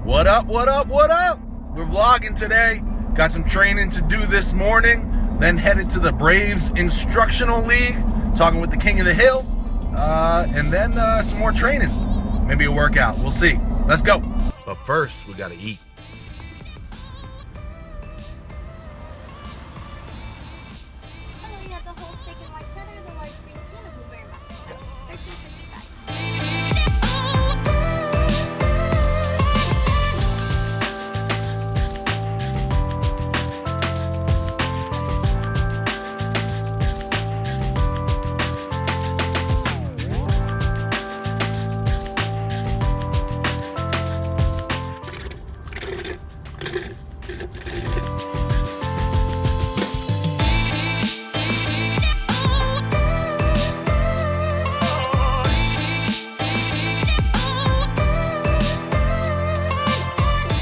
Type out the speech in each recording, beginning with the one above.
What up, what up, what up? We're vlogging today. Got some training to do this morning. Then headed to the Braves Instructional League. Talking with the King of the Hill. And then some more training. Maybe a workout. We'll see. Let's go. But first, we gotta eat. You have the whole steak and white cheddar, the large green tea, and the blueberry muffin. Yes. $13.55.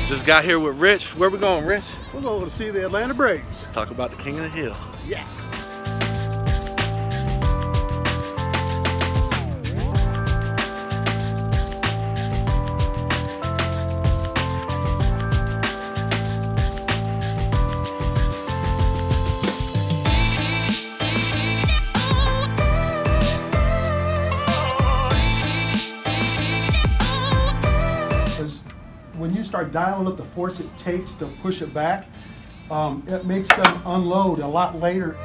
Just got here with Rich. Where we going, Rich? We're going to see the Atlanta Braves. Talk about the King of the Hill. Yeah. When you start dialing up the force it takes to push it back, it makes them unload a lot later.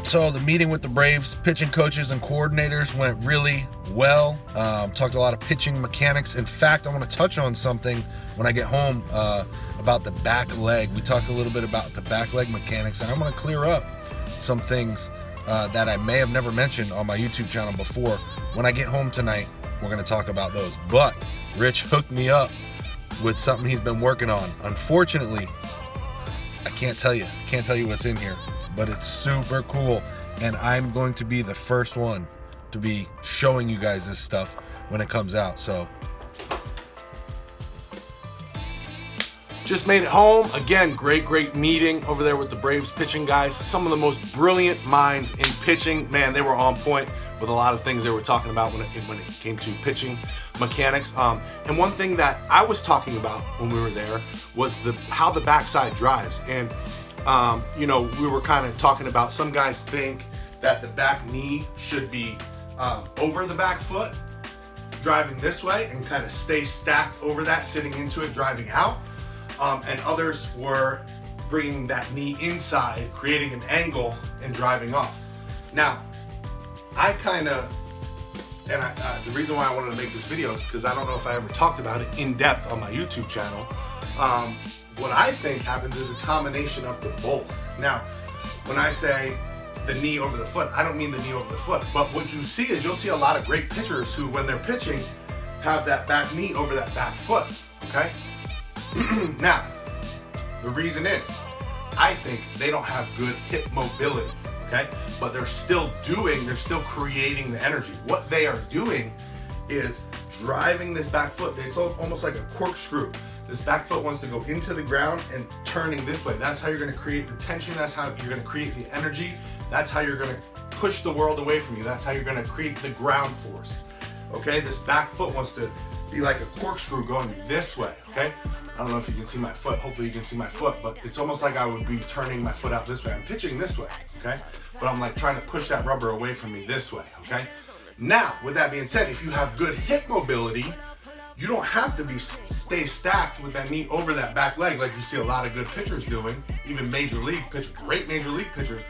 So the meeting with the Braves pitching coaches and coordinators went really well. Talked a lot of pitching mechanics. In fact, I want to touch on something when I get home about the back leg. We talked a little bit about the back leg mechanics, and I'm going to clear up some things that I may have never mentioned on my YouTube channel before. When I get home tonight, we're going to talk about those. But Rich hooked me up with something he's been working on. Unfortunately, I can't tell you what's in here, but it's super cool, and I'm going to be the first one to be showing you guys this stuff when it comes out. So just made it home. Again, great meeting over there with the Braves pitching guys. Some of the most brilliant minds in pitching. Man, they were on point with a lot of things they were talking about when it came to pitching mechanics. And one thing that I was talking about when we were there was how the backside drives. And you know, we were kind of talking about, some guys think that the back knee should be over the back foot, driving this way, and kind of stay stacked over that, sitting into it, driving out. And others were bringing that knee inside, creating an angle and driving off. Now, I kind of, and the reason why I wanted to make this video is because I don't know if I ever talked about it in depth on my YouTube channel. What I think happens is a combination of the both. Now, when I say the knee over the foot, I don't mean the knee over the foot, but what you see is you'll see a lot of great pitchers who, when they're pitching, have that back knee over that back foot, okay? Now, the reason is, I think they don't have good hip mobility, okay? But they're still creating the energy. What they are doing is driving this back foot. It's almost like a corkscrew. This back foot wants to go into the ground and turning this way. That's how you're going to create the tension. That's how you're going to create the energy. That's how you're going to push the world away from you. That's how you're going to create the ground force. Okay, this back foot wants to be like a corkscrew going this way. Okay, I don't know if you can see my foot. Hopefully you can see my foot, but it's almost like I would be turning my foot out this way. I'm pitching this way, okay? But I'm like trying to push that rubber away from me this way, okay? Now, with that being said, if you have good hip mobility, you don't have to stay stacked with that knee over that back leg like you see a lot of good pitchers doing. Even major league pitchers, great major league pitchers,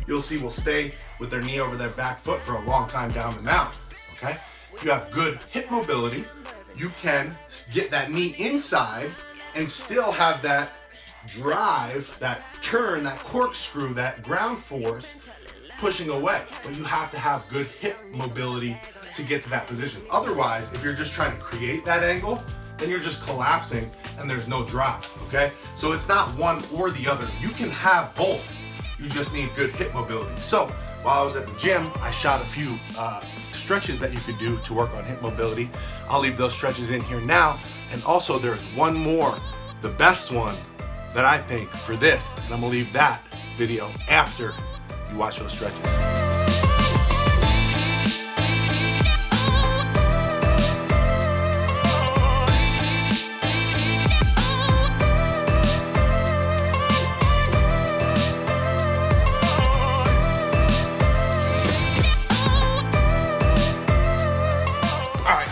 you'll see will stay with their knee over their back foot for a long time down the mound, okay? If you have good hip mobility, you can get that knee inside and still have that drive, that turn, that corkscrew, that ground force pushing away. But you have to have good hip mobility to get to that position. Otherwise, if you're just trying to create that angle, then you're just collapsing and there's no drive, okay? So it's not one or the other. You can have both. You just need good hip mobility. So while I was at the gym, I shot a few stretches that you could do to work on hip mobility. I'll leave those stretches in here now. And also there's one more, the best one that I think for this, and I'm gonna leave that video after you watch those stretches.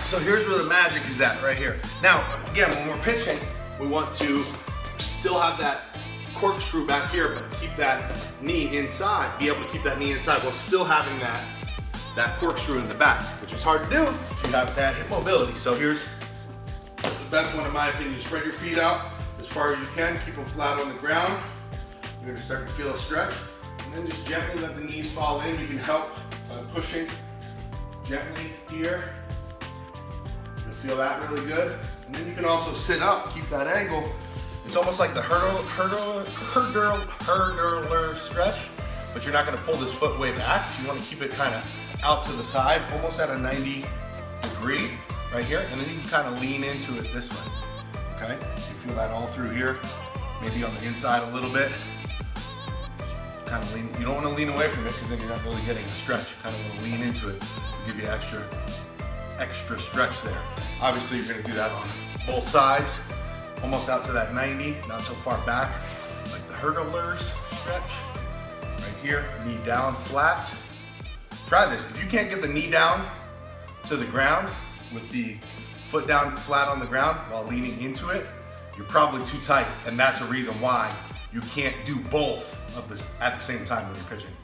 So here's where the magic is at, right here. Now, again, when we're pitching, we want to still have that corkscrew back here, but keep that knee inside, be able to keep that knee inside while still having that corkscrew in the back, which is hard to do if you have bad hip mobility. So here's the best one in my opinion. Spread your feet out as far as you can, keep them flat on the ground. You're gonna start to feel a stretch, and then just gently let the knees fall in. You can help by pushing gently here. Feel that really good. And then you can also sit up, keep that angle. It's almost like the hurdler stretch, but you're not gonna pull this foot way back. You wanna keep it kind of out to the side, almost at a 90 degree right here. And then you can kind of lean into it this way, okay? You feel that all through here, maybe on the inside a little bit. Kind of lean, you don't wanna lean away from it because then you're not really getting a stretch. You kind of wanna lean into it to give you extra stretch there. Obviously, you're gonna do that on both sides, almost out to that 90, not so far back, like the hurdlers stretch. Right here, knee down flat. Try this. If you can't get the knee down to the ground with the foot down flat on the ground while leaning into it, you're probably too tight, and that's a reason why you can't do both of this at the same time when you're pitching.